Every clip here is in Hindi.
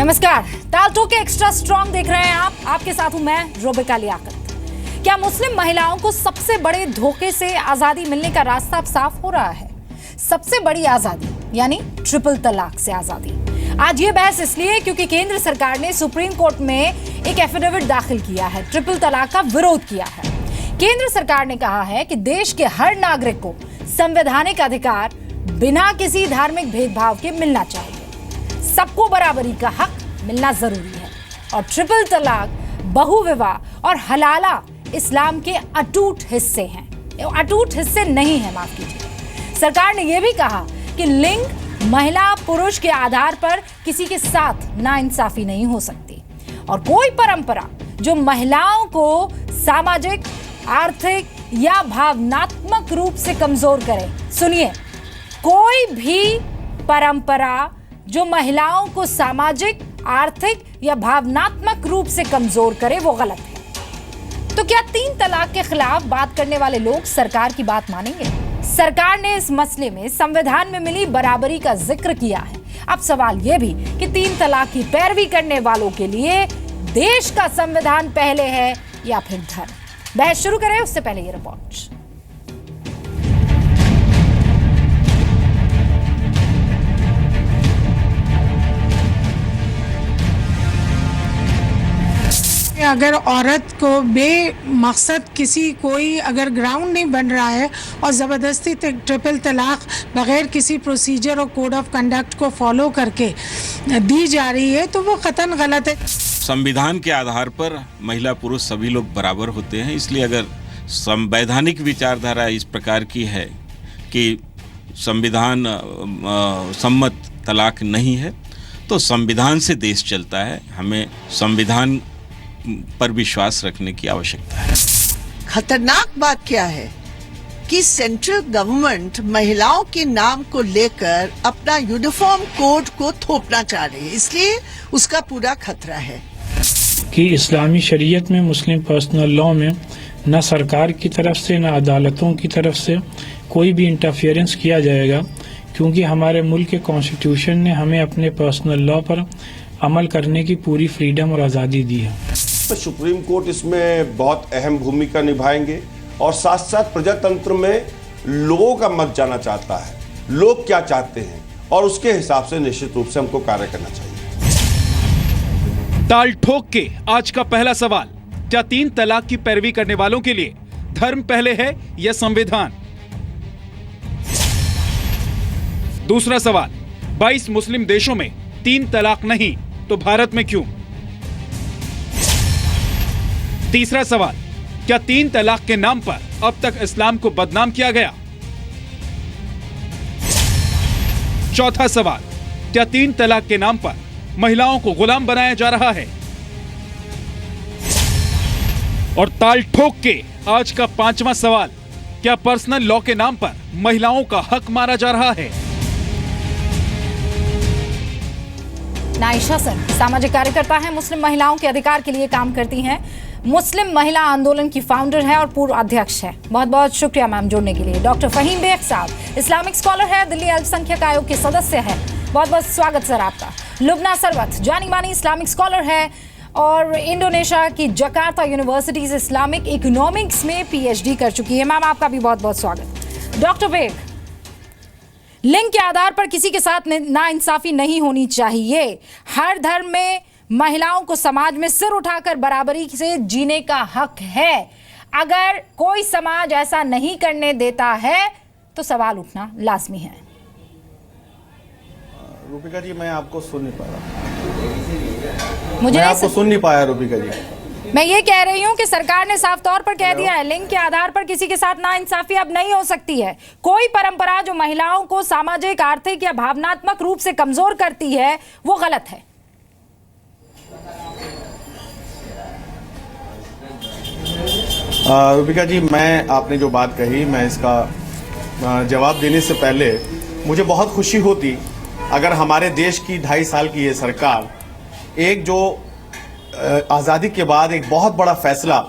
नमस्कार, ताल ठोके एक्स्ट्रा स्ट्रॉन्ग देख रहे हैं आप। आपके साथ हूं मैं रोबिका लियाकत। क्या मुस्लिम महिलाओं को सबसे बड़े धोखे से आजादी मिलने का रास्ता अब साफ हो रहा है? सबसे बड़ी आजादी यानी ट्रिपल तलाक से आजादी। आज ये बहस इसलिए क्योंकि केंद्र सरकार ने सुप्रीम कोर्ट में एक एफिडेविट दाखिल किया है, ट्रिपल तलाक का विरोध किया है। केंद्र सरकार ने कहा है कि देश के हर नागरिक को संवैधानिक अधिकार बिना किसी धार्मिक भेदभाव के मिलना चाहिए। सबको बराबरी का हक मिलना जरूरी है और ट्रिपल तलाक, बहुविवाह और हलाला इस्लाम के अटूट हिस्से हैं। अटूट हिस्से नहीं है, माफ कीजिए। सरकार ने यह भी कहा कि लिंग, महिला, पुरुष के आधार पर किसी के साथ नाइंसाफी नहीं हो सकती और कोई परंपरा जो महिलाओं को सामाजिक, आर्थिक या भावनात्मक रूप से कमजोर करे, सुनिए, कोई भी परंपरा जो महिलाओं को सामाजिक, आर्थिक या भावनात्मक रूप से कमजोर करे वो गलत है। तो क्या 3 तलाक के खिलाफ बात करने वाले लोग सरकार की बात मानेंगे? सरकार ने इस मसले में संविधान में मिली बराबरी का जिक्र किया है। अब सवाल यह भी कि 3 तलाक की पैरवी करने वालों के लिए देश का संविधान पहले है या फिर धर्म? बहस शुरू करें उससे पहले ये रिपोर्ट। अगर औरत को बेमकसद कोई अगर ग्राउंड नहीं बन रहा है और ज़बरदस्ती ट्रिपल तलाक बगैर किसी प्रोसीजर और कोड ऑफ कंडक्ट को फॉलो करके दी जा रही है तो वो कतन गलत है। संविधान के आधार पर महिला पुरुष सभी लोग बराबर होते हैं, इसलिए अगर संवैधानिक विचारधारा इस प्रकार की है कि संविधान सम्मत तलाक नहीं है तो संविधान से देश चलता है। हमें संविधान पर विश्वास रखने की आवश्यकता है। खतरनाक बात क्या है कि सेंट्रल गवर्नमेंट महिलाओं के नाम को लेकर अपना यूनिफॉर्म कोड को थोपना चाह रही है, इसलिए उसका पूरा खतरा है कि इस्लामी शरीयत में, मुस्लिम पर्सनल लॉ में न सरकार की तरफ से न अदालतों की तरफ से कोई भी इंटरफेरेंस किया जाएगा, क्योंकि हमारे मुल्क के कॉन्स्टिट्यूशन ने हमें अपने पर्सनल लॉ पर अमल करने की पूरी फ्रीडम और आज़ादी दी है। सुप्रीम कोर्ट इसमें बहुत अहम भूमिका निभाएंगे और साथ साथ प्रजातंत्र में लोगों का मत जाना चाहता है, लोग क्या चाहते हैं और उसके हिसाब से निश्चित रूप से हमको कार्य करना चाहिए। ताल ठोक के आज का पहला सवाल, क्या 3 तलाक की पैरवी करने वालों के लिए धर्म पहले है या संविधान? दूसरा सवाल, 22 मुस्लिम देशों में 3 तलाक नहीं तो भारत में क्यों? तीसरा सवाल, क्या 3 तलाक के नाम पर अब तक इस्लाम को बदनाम किया गया? चौथा सवाल, क्या 3 तलाक के नाम पर महिलाओं को गुलाम बनाया जा रहा है? और ताल ठोक के आज का 5वां सवाल, क्या पर्सनल लॉ के नाम पर महिलाओं का हक मारा जा रहा है? नाइशा सर सामाजिक कार्यकर्ता हैं, मुस्लिम महिलाओं के अधिकार के लिए काम करती हैं, मुस्लिम महिला आंदोलन की फाउंडर है और पूर्व अध्यक्ष है। बहुत बहुत शुक्रिया मैम जुड़ने के लिए। डॉक्टर फहीम बेग साहब इस्लामिक स्कॉलर है, दिल्ली अल्पसंख्यक आयोग के सदस्य है, बहुत बहुत स्वागत सर आपका। लुबना सरवत जानी मानी इस्लामिक स्कॉलर है और इंडोनेशिया की जकार्ता यूनिवर्सिटी से इस्लामिक इकोनॉमिक्स में PhD कर चुकी है। मैम आपका भी बहुत बहुत स्वागत। डॉक्टर बेग, लिंग के आधार पर किसी के साथ नाइंसाफी नहीं होनी चाहिए। हर धर्म में महिलाओं को समाज में सिर उठाकर बराबरी से जीने का हक है। अगर कोई समाज ऐसा नहीं करने देता है तो सवाल उठना लाजमी है। रूपिका जी, मैं आपको सुन नहीं पा रहा। मुझे आपको सुन नहीं पाया रूपिका जी। मैं ये कह रही हूँ कि सरकार ने साफ तौर पर कह दिया है, लिंग के आधार पर किसी के साथ नाइंसाफी अब नहीं हो सकती है। कोई परंपरा जो महिलाओं को सामाजिक, आर्थिक या भावनात्मक रूप से कमजोर करती है वो गलत है। रूपिका जी, मैं आपने जो बात कही, मैं इसका जवाब देने से पहले मुझे बहुत खुशी होती अगर हमारे देश की 2.5 साल की ये सरकार एक जो आज़ादी के बाद एक बहुत बड़ा फैसला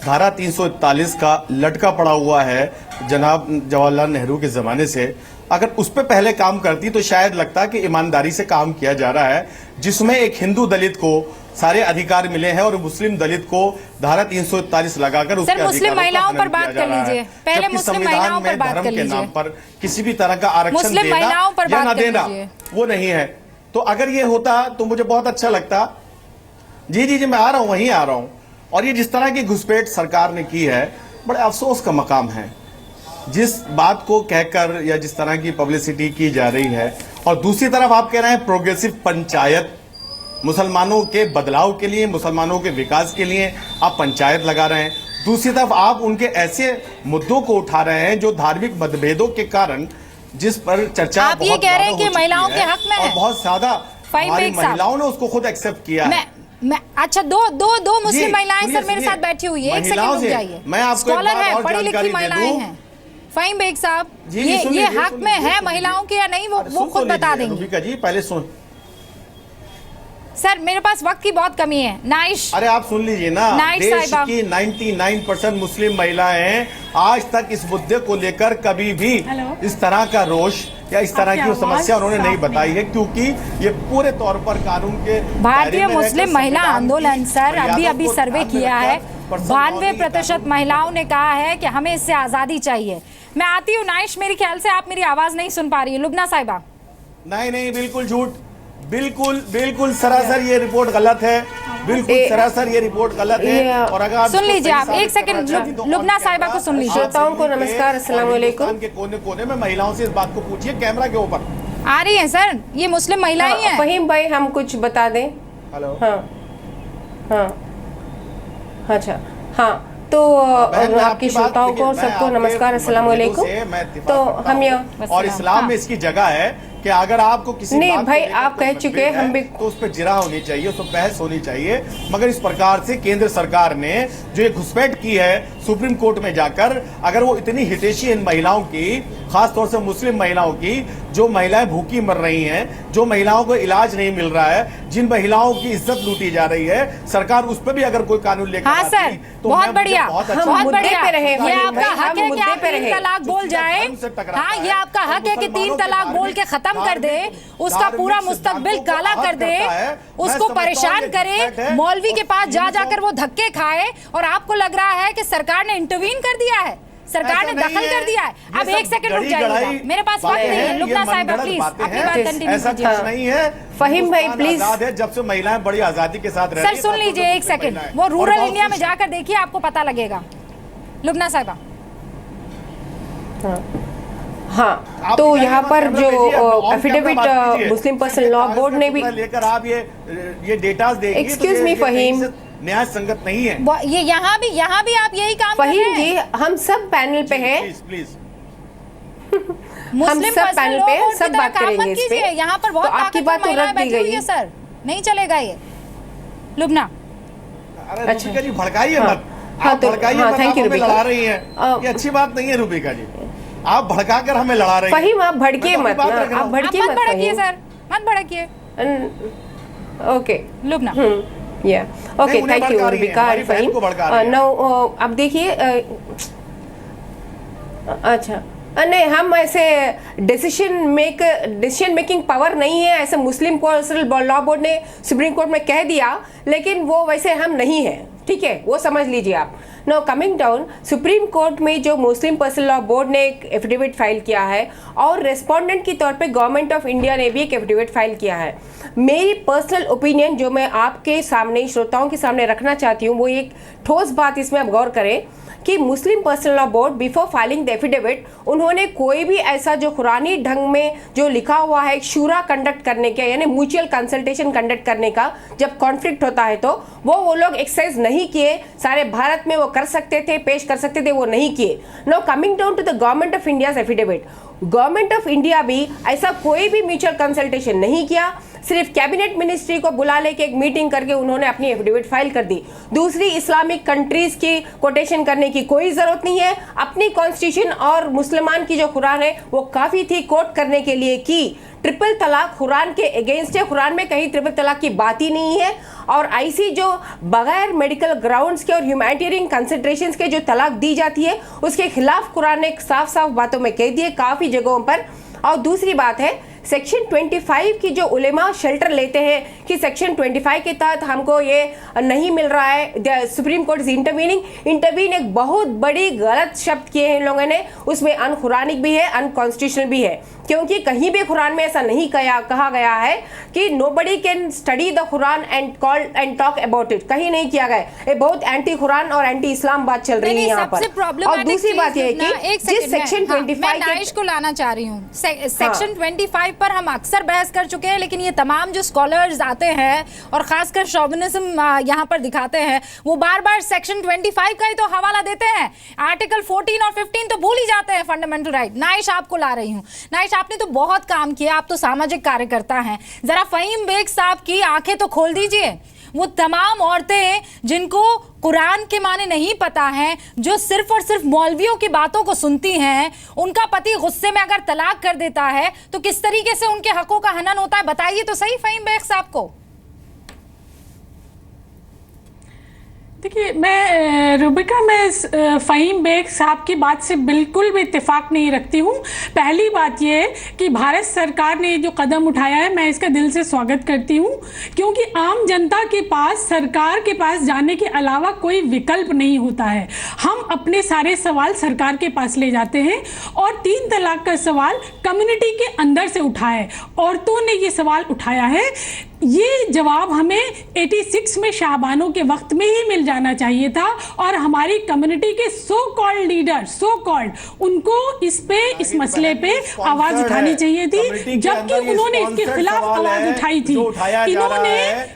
धारा 341 का लटका पड़ा हुआ है जनाब जवाहरलाल नेहरू के ज़माने से, अगर उस पर पहले काम करती तो शायद लगता कि ईमानदारी से काम किया जा रहा है, जिसमें एक हिंदू दलित को सारे अधिकार मिले हैं और मुस्लिम दलित को धारा 341 लगाकर उसके सर, मुस्लिम महिलाओं पर बात कर लीजिए। पहले मुस्लिम महिलाओं पर बात कर लीजिए। नाम पर किसी भी तरह का आरक्षण मुस्लिम देना महिलाओं पर या बात ना कर देना लीजिए। वो नहीं है। तो अगर ये होता तो मुझे बहुत अच्छा लगता। जी जी जी, मैं आ रहा हूं, वहीं आ रहा हूं। और ये जिस तरह की घुसपैठ सरकार ने की है, बड़े अफसोस का मकाम है। जिस बात को कहकर या जिस तरह की पब्लिसिटी की जा रही है, और दूसरी तरफ आप कह रहे हैं प्रोग्रेसिव पंचायत, मुसलमानों के बदलाव के लिए, मुसलमानों के विकास के लिए आप पंचायत लगा रहे हैं। दूसरी तरफ आप उनके ऐसे मुद्दों को उठा रहे हैं जो धार्मिक मतभेदों के कारण, जिस पर चर्चा आप ये कह रहे हैं कि महिलाओं के हक में है, और बहुत ज्यादा हमारी महिलाओं ने उसको खुद एक्सेप्ट किया है। अच्छा, दो मुस्लिम महिलाएं सर मेरे साथ बैठी हुई है। एक सेकंड रुक जाइए। मैं आपको स्कॉलर है, पढ़ी लिखी महिलाएं हैं। फ़हीम बेग साहब, ये हक में है महिलाओं के या नहीं, वो खुद बता देंगे। रूबिका जी पहले सुन। सर मेरे पास वक्त की बहुत कमी है। नाइश, अरे आप सुन लीजिए ना। देश की 99% मुस्लिम महिलाएं हैं। आज तक इस मुद्दे को लेकर कभी भी इस तरह का रोष या इस तरह की समस्या उन्होंने नहीं बताई है, क्योंकि ये पूरे तौर पर कानून के भारतीय मुस्लिम महिला आंदोलन सर अभी सर्वे किया है, 92% महिलाओं ने कहा है कि हमें इससे आजादी चाहिए। मैं आती हूँ नाइश, मेरे ख्याल से आप मेरी आवाज नहीं सुन पा रही है। लुबना साहिबा। नहीं, बिल्कुल झूठ, बिल्कुल सरासर ये रिपोर्ट गलत है। बिल्कुल सरासर ये रिपोर्ट गलत है। और अगर सुन लीजिए आप एक सेकंड, लुबना साहिबा को सुन लीजिए। श्रोताओं को नमस्कार, अस्सलाम वालेकुम। के कोने में महिलाओं से इस बात को पूछिए, कैमरा के ऊपर आ रही है सर, ये मुस्लिम महिलाएं हैं। फ़हीम भाई हम कुछ बता दें। हेलो। हाँ अच्छा, हाँ तो आपकी श्रोताओं को सबको नमस्कार, अस्सलाम वालेकुम। तो हम यहाँ और इस्लाम में इसकी जगह है कि अगर आपको किसी नहीं भाई आप कह चुके, हम भी तो उस पर जिरा होनी चाहिए, उस पर बहस होनी चाहिए। मगर इस प्रकार से केंद्र सरकार ने जो ये घुसपैठ की है सुप्रीम कोर्ट में जाकर, अगर वो इतनी हितैषी इन महिलाओं की, खासतौर से मुस्लिम महिलाओं की, जो महिलाएं भूखी मर रही हैं, जो महिलाओं को इलाज नहीं मिल रहा है, जिन महिलाओं की इज्जत लूटी जा रही है, सरकार उस पर भी अगर कोई कानून लेकर हाँ सर, तो बहुत बढ़िया, बहुत बहुत बढ़िया। ये आपका हक है कि आप पे 3 तलाक बोल जाए। हाँ, ये आपका हक है कि 3 तलाक बोल के खत्म कर दे, उसका पूरा मुस्तकबिल काला कर दे, उसको परेशान करे, मौलवी के पास जा जाकर वो धक्के खाए। और आपको लग रहा है कि सरकार ने इंटरवीन कर दिया है, सरकार ने दखल कर दिया है। अब एक सेकंड रुक जाइएगा, मेरे पास वक्त नहीं है। लुबना साहिबा प्लीज अपनी बात कंटिन्यू कीजिए। ऐसा नहीं है फ़हीम भाई प्लीज। जब से महिलाएं बड़ी आजादी के साथ रहती सर सुन लीजिए एक सेकंड, वो रूरल इंडिया में जाकर देखिए, आपको पता लगेगा। लुबना साहिबा। हाँ तो यहाँ पर जो एफिडेविट मुस्लिम पर्सनल लॉ बोर्ड ने भी लेकर आप ये डेटा देखिए। एक्सक्यूज मी फ़हीम, न्याय संगत नहीं है ये। यहाँ भी आप यही काम कर रहे फ़हीम हैं। जी हम सब पैनल पे हैं, प्लीज हम सब पैनल पे हैं, सब बात करेंगे इस पे। यहाँ पर बहुत आपकी बात तो रख दी गई है सर, नहीं चलेगा ये। लुबना अच्छा जी, भड़काइए मत। हाँ तो हाँ थैंक यू लड़ा रही हैं, ये अच्छी बात नहीं है रूबिका जी। आप भड़काकर हमें लड़ा रही हैं। फ़हीम आप भड़किए मत, आप भड़किए मत भड़किए सर, मत भड़किए। ओके लुबना या ओके थैंक यू रूबिका और फ़हीम। नाउ अब देखिए अच्छा नहीं, हम ऐसे डिसीजन मेकिंग पावर नहीं है, ऐसे मुस्लिम पर्सनल लॉ बोर्ड ने सुप्रीम कोर्ट में कह दिया, लेकिन वो वैसे हम नहीं है, ठीक है, वो समझ लीजिए आप। Now coming down, supreme court में जो मुस्लिम पर्सनल लॉ बोर्ड ने एक एफिडेविट फाइल किया है और रेस्पोंडेंट के तौर पे गवर्नमेंट ऑफ इंडिया ने भी एक एफिडेविट फाइल किया है। मेरी पर्सनल ओपिनियन जो मैं आपके सामने, श्रोताओं के सामने रखना चाहती हूँ, वो एक ठोस बात, इसमें आप गौर करें कि Muslim personal law board before filing the affidavit उन्होंने कोई भी ऐसा जो कुरानी ढंग में जो लिखा हुआ है एक शूरा कंडक्ट करने का, यानी म्यूचुअल कंसल्टेशन कंडक्ट करने का, जब कॉन्फ्लिक्ट होता है तो वो लोग एक्सरसाइज नहीं किए। सारे भारत में वो कर सकते थे, पेश कर सकते थे, वो नहीं किए। Now coming down to the government of India's affidavit, government of India भी ऐसा कोई भी म्यूचुअल कंसल्टेशन नहीं किया, सिर्फ कैबिनेट मिनिस्ट्री को बुला लेके एक मीटिंग करके उन्होंने अपनी एफिडेविट फाइल कर दी। दूसरी इस्लामिक कंट्रीज की कोटेशन करने की कोई जरूरत नहीं है, अपनी कॉन्स्टिट्यूशन और मुसलमान की जो कुरान है वो काफी थी कोट करने के लिए कि ट्रिपल तलाक कुरान के अगेंस्ट है, कुरान में कहीं ट्रिपल तलाक की बात ही नहीं है। और ऐसी जो बगैर मेडिकल ग्राउंड्स के और ह्यूमैनिटेरियन कंसिडरेशंस के जो तलाक दी जाती है उसके खिलाफ कुरान ने साफ साफ बातों में कह दिए काफ़ी जगहों पर। और दूसरी बात है सेक्शन 25 की जो उलेमा शेल्टर लेते हैं कि सेक्शन 25 के तहत हमको ये नहीं मिल रहा है, सुप्रीम कोर्ट इज इंटरवीन एक बहुत बड़ी गलत शब्द किए हैं इन लोगों ने, उसमें अनकुरानिक भी है अनकॉन्स्टिट्यूशनल भी है, क्योंकि कहीं भी कुरान में ऐसा नहीं कहा गया है कि nobody can study the Quran and talk about it, कहीं नहीं किया गया। ये बहुत एंटी कुरान और एंटी इस्लाम बात चल रही है यहाँ पर। और दूसरी बात यह है कि जिस सेक्शन 25 को लाना चाह रही हूँ, सेक्शन 25 पर हम अक्सर बहस कर चुके हैं, लेकिन ये तमाम जो स्कॉलर्स आते हैं और खासकर शोविनिज्म यहाँ पर दिखाते हैं वो बार बार सेक्शन 25 का ही तो हवाला देते हैं, आर्टिकल 14 और 15 तो भूल ही जाते हैं फंडामेंटल राइट। नाइश आपको ला रही हूँ। नाइश, आपने तो बहुत काम किया, आप तो सामाजिक कार्यकर्ता हैं, जरा फहीम बेग साहब की आंखें तो खोल दीजिए। वो तमाम औरतें जिनको कुरान के माने नहीं पता है, जो सिर्फ और सिर्फ मौलवियों की बातों को सुनती हैं, उनका पति गुस्से में अगर तलाक कर देता है तो किस तरीके से उनके हकों का हनन होता है, बताइए तो सही फहीम बेग साहब को। देखिए, मैं फ़हीम बेग साहब की बात से बिल्कुल भी इत्तेफाक नहीं रखती हूँ। पहली बात ये है कि भारत सरकार ने जो कदम उठाया है मैं इसका दिल से स्वागत करती हूँ, क्योंकि आम जनता के पास सरकार के पास जाने के अलावा कोई विकल्प नहीं होता है। हम अपने सारे सवाल सरकार के पास ले जाते हैं और 3 तलाक का सवाल कम्युनिटी के अंदर से उठा है, औरतों ने ये सवाल उठाया है। ये जवाब हमें 86 में शाहबानों के वक्त में ही मिल जाना चाहिए था और हमारी कम्युनिटी के सो कॉल्ड लीडर उनको इस मसले पे आवाज उठानी चाहिए थी, जबकि उन्होंने इसके खिलाफ आवाज उठाई थी।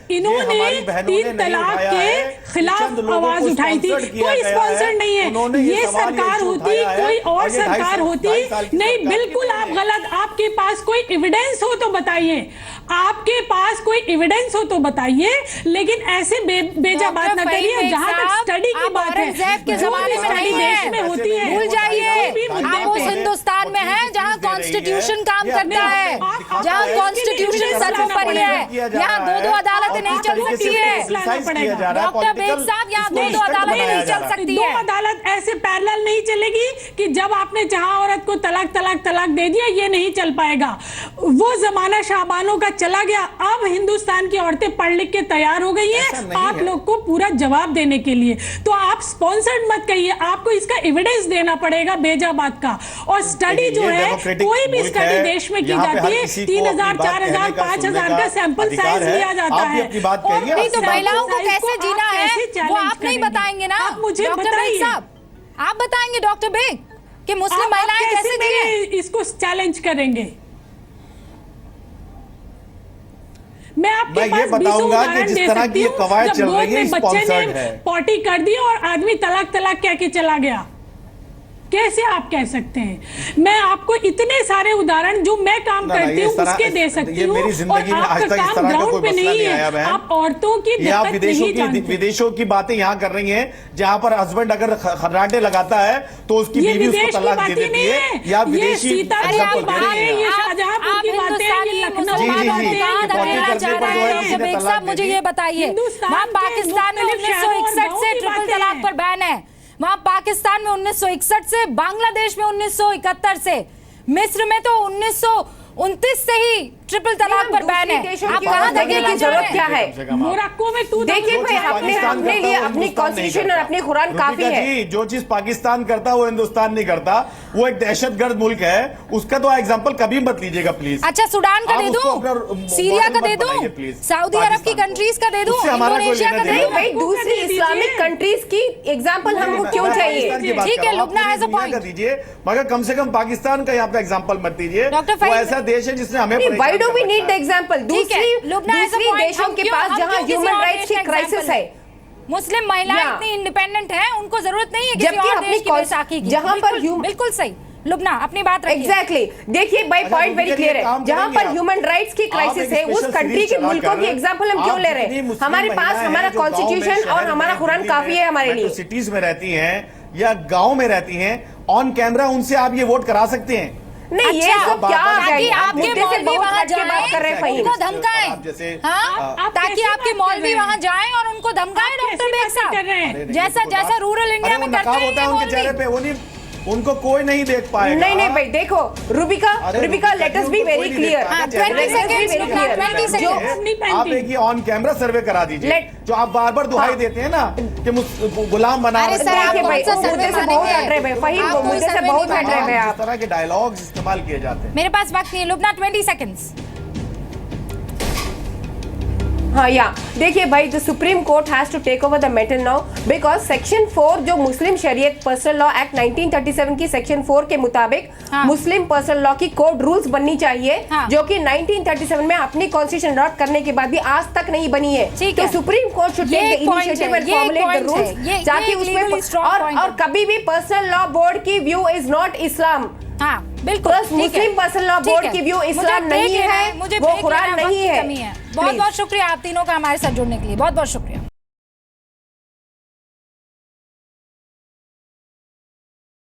इन्होंने 3 तलाक के खिलाफ आवाज उठाई थी। कोई स्पॉन्सर नहीं है, ये सरकार होती कोई और सरकार होती नहीं। बिल्कुल आप गलत, आपके पास कोई एविडेंस हो तो बताइए, आपके पास कोई एविडेंस हो तो बताइए, लेकिन ऐसे बेजा बात ना करिए। जहां तक स्टडी की बात है, के जमाने में नहीं देश में होती है, भूल जाइए। आप उस हिंदुस्तान में हैं जहां कॉन्स्टिट्यूशन काम करता है, जहां कॉन्स्टिट्यूशन सर्वोपरि है, यहाँ 2 अदालतें नहीं चल सकती है। डॉक्टर बेग साहब, यहाँ 2 अदालतें नहीं चल सकती है। 2 अदालत ऐसे पैरेलल नहीं चलेगी कि जब आपने जहां औरत को तलाक दे दिया, ये नहीं चल पाएगा। वो जमाना शाहबानों का चला गया। अब हिंदुस्तान की औरतें पढ़ लिख के तैयार हो गई हैं आप लोग को पूरा जवाब देने के लिए। तो आप स्पॉन्सर्ड मत कहिए, आपको इसका एविडेंस देना पड़ेगा बेजा बात का। और स्टडी जो है, कोई भी स्टडी देश में की जाती है, 3000, 4000, 5000 का सैंपल साइज लिया जाता है। और तो महिलाओं को कैसे जीना है वो आप नहीं बताएंगे ना। मुझे बताइए, आप बताएंगे डॉक्टर बेग कि मुस्लिम महिलाएं कैसे जिए? इसको चैलेंज करेंगे। मैं आपके पास बताऊंगा कि जिस तरह की कवायद चल रही है, बच्चे ने पॉटी कर दी और आदमी तलाक कह के चला गया, कैसे आप कह सकते हैं? मैं आपको इतने सारे उदाहरण जो मैं काम करती हूँ उसके दे सकती हूँ, और आपका काम ग्राउंड पे नहीं है। आप औरतों की दिक्कत नहीं जानते। विदेशों की बातें यहाँ कर रही हैं, जहाँ पर हस्बैंड अगर खर्राटे लगाता है तो उसकी बीवी उसको तलाक दे देती है, या विदेशी मुझे ये बताइए, पाकिस्तान में 1961 से ट्रिपल तलाक पर बैन है, वहां पाकिस्तान में 1961 से, बांग्लादेश में 1971 से, मिस्र में तो 1929 से ही ट्रिपल तलाक पर बैन है। आप कहां देखने की जरूरत क्या है? मोरक्को में देखिए भाई, अपने लिए अपनी कॉन्स्टिट्यूशन और अपनी कुरान काफी है। जो चीज पाकिस्तान करता है वो हिंदुस्तान नहीं करता। वो एक दहशतगर्द मुल्क है, उसका तो एग्जांपल कभी मत लीजिएगा प्लीज। अच्छा, सूडान का दे दूं, सीरिया का दे दूं, सऊदी अरब की कंट्रीज का दे दूं, इंडोनेशिया का दे दूं? भाई दूसरी इस्लामिक कंट्रीज की एग्जांपल हमको क्यों चाहिए? ठीक है, लुबनान हैज अ पॉइंट दीजिए, मगर कम से कम पाकिस्तान का यहाँ पे एग्जांपल मत दीजिए। वो ऐसा देश है जिसने हमें Why do we need the example? दूसरी देशों के पास जहां ह्यूमन राइट्स की क्राइसिस है, मुस्लिम महिलाएं इतनी इंडिपेंडेंट हैं, उनको जरूरत नहीं है किसी और देश की बैसाखी की। जहां पर बिल्कुल सही लुबना, अपनी बात रखिए। एग्जैक्टली, देखिए भाई, पॉइंट वेरी क्लियर है। जहां पर ह्यूमन राइट्स की क्राइसिस है, उस कंट्री के मुल्कों की एग्जांपल हम क्यों ले रहे हैं? हमारे पास हमारा कॉन्स्टिट्यूशन और हमारा कुरान काफी है हमारे लिए। सिटीज में रहती हैं या गांव में रहती हैं, ऑन कैमरा उनसे आप ये वोट करा सकते हैं। नहीं ये सब क्या हो ताकि जाएगा? आपके मुद्दे से मौलवी बहुत वहाँ हट के बात कर रहे हैं जाएं, फहीम। उनको धमकाएं, आप जैसे हाँ, ताकि आपके मौलवी वहाँ जाएं और उनको धमकाएं डॉक्टर बेग साहब, जैसा रूरल इंडिया में करते हैं होता है उनके चेहरे पे, वो नहीं, उनको कोई नहीं देख पाएगा। नहीं नहीं भाई देखो Rubika let us be very clear. 20 seconds जो आप एक ऑन कैमरा सर्वे करा दीजिए, जो आप बार बार दुहाई देते हैं ना कि गुलाम बना। अरे सर, आप भाई कौन सा मुद्दे सर्वे से बहुत हट रहे हैं फहीम, आप मुद्दे से सर्वे बहुत नहीं हट रहे हैं इस आप। तरह के डायलॉग्स इस्तेमाल किए जाते हैं। मेरे पास वक्त नहीं है, लुबना 20 सेकंड्स। हाँ या देखिए भाई the supreme court has to take over the matter now because section 4 जो मुस्लिम शरीयत पर्सनल लॉ एक्ट 1937 की सेक्शन 4 के मुताबिक मुस्लिम पर्सनल लॉ की कोड रूल्स बननी चाहिए, जो कि 1937 में अपनी कॉन्स्टिट्यूशन अडॉप्ट करने के बाद भी आज तक नहीं बनी है। तो supreme court should take the initiative and formulate the rules ताकि उसमें और कभी भी पर्सनल लॉ बोर्ड की व्यू इज नॉट इस्लाम। हाँ बिल्कुल, मुस्लिम पर्सनल लॉ बोर्ड की व्यू इस्लाम नहीं है, वो कुरान नहीं है। बहुत बहुत शुक्रिया आप तीनों का हमारे साथ जुड़ने के लिए, बहुत बहुत शुक्रिया।